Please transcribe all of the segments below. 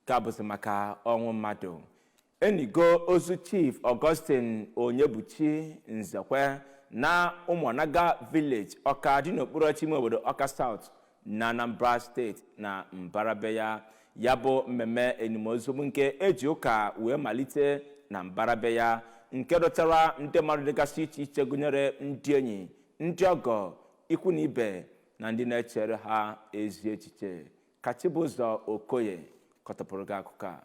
ka bụzi maka ọnwụ mmadụ. Enigo ozu Chief Augustine Onyebuchi Nzekwe na Ụmụnaga Village Awka dị n'okpuru ọchịchị obodo Awka South na Anambra State na Mbarabeya. Ya bụ mmemme enimozu nke eji ụka wee malite na Mbarabeya nke dọtara ndị mmadụ dịgasị iche iche gụnyere ndị enyi, ndị ọgọ, ikwu na ibe na ndị na-echere ha ezi echiche. Kachibụzọ Okoye kọtọpụrụ gị akụkọ a.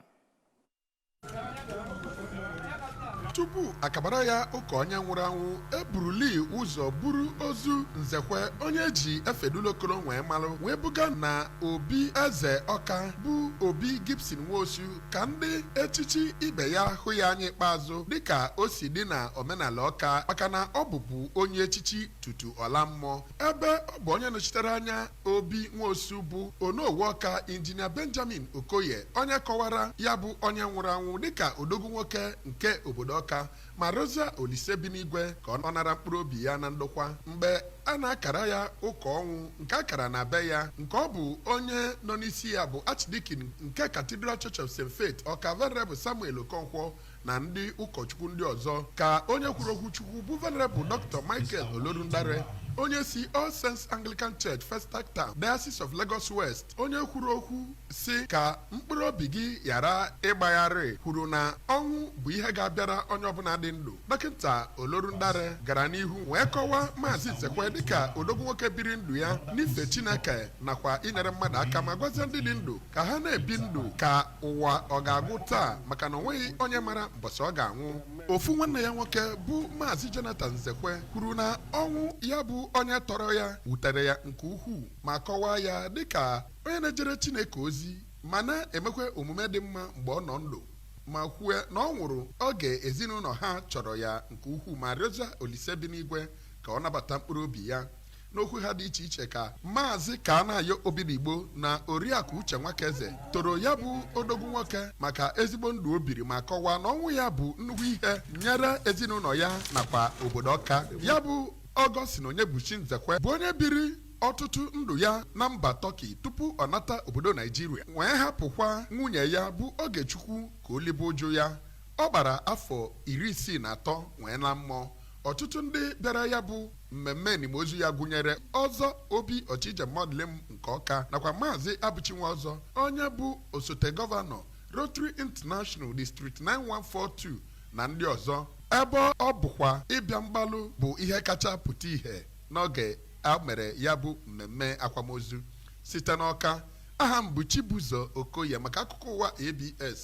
Tupu akabara ya ụka onye nwụrụ anwụ eburuli ụzọ buru ozu Nzekwe onye ji efedulokoro wee malụ wee buga na obi eze Awka bụ Obi Gibson Nwosu ka ndị echichi ibe ya hụ ya anya ikpeazụ dịka o si dị na omenala Awka maka na ọ bụbu onye echichi tutu ọla mmụọ ebe ọ bụ onye nọchitere anya Obi Nwosu bụ Onowu Awka Injinia Benjamin Okoye onye kọwara ya bụ onye nwụrụ anwụ dịka odogwu nwoke nke obodo Awka ma Rosa Olise bi n'igwe ka ọ nara mkpụrụ obi ya na ndokwa mgbe a na-akara ya ụka ọnwụ nke akara na be ya nke ọ bụ onye nọ n'isi ya bụ Archdeacon nke Cathedral Church of St. Faith Awka Venerable Samuel Okonkwo na ndị ụkọchukwu ndị ọzọ ka onye kwuru okwu Chukwu bụ Venerable Dr. Michael Olorundare onye si All Saints Anglican Church First Town Diocese of Lagos West onye kwuru okwu si ka mkpụrụ obi gị ghara ịgbagharị kwuru na ọnwụ bụ ihe ga-abịara onye ọbụla dị ndụ. Dọkịta Olorundare gara n'ihu wee kọwaa Maazị Nzekwe dịka odogwu nwoke biri ndụ ya n'ife Chineke nakwa inyere mmadụ aka ma gwazie ndị dị ndụ ka ha na-ebi ndụ ka ụwa ọ ga-agwụ taa maka na o nweghị onye mara mbọsị ọ ga-anwụ. Ofu nwanne ya nwoke bụ Maazị Jonathan Nzekwe kwuru na ọnwụ ya bụ onye tọrọ ya wutere ya nke ukwuu ma kọwaa ya dịka onye na-ejere Chineke ozi ma na-emekwa omume dị mma mgbe ọ nọ ndụ ma kwue na ọ nwụrụ oge ezinụlọ ha chọrọ ya nke ukwuu ma Rosa Olise bi n'igwe ka ọ nabata mkpụrụ obi ya. N'okwu ha dị iche iche ka Maazị Kanayo Obidigbo na Oriakụ Uche Nwakeze toro ya bụ odogwu nwoke maka ezigbo ndụ o biri ma kọwaa na ọnwụ ya bụ nnukwu ihe nyere ezinụlọ ya nakwa obodo Awka. Ya bụ Augustine Onyebuchi Nzekwe bụ onye biri ọtụtụ ndụ ya na mba Turkey tupu ọ nata obodo Naijiria wee hapụkwa nwunye ya bụ Ogechukwu ka o libe ụjụ ya. Ọ gbara afọ 63 wee na mmụọ. Ọtụtụ ndị bịara ya bụ mmemme enimozu ya gụnyere ọzọ Obi Ọchịje Modlem nke Awka nakwa Maazị Abụchinwa ọzọ onye bụ osote gọvanọ Rotary International District 9142 na ndị ọzọ ebe ọ bụkwa ịbịa mgbalụ bụ ihe kacha pụta ihe n'oge a mere ya bụ mmemme akwamozu site n'Awka. Aha m bụ Chibụzọ Okoye maka akụkọ ụwa ABS.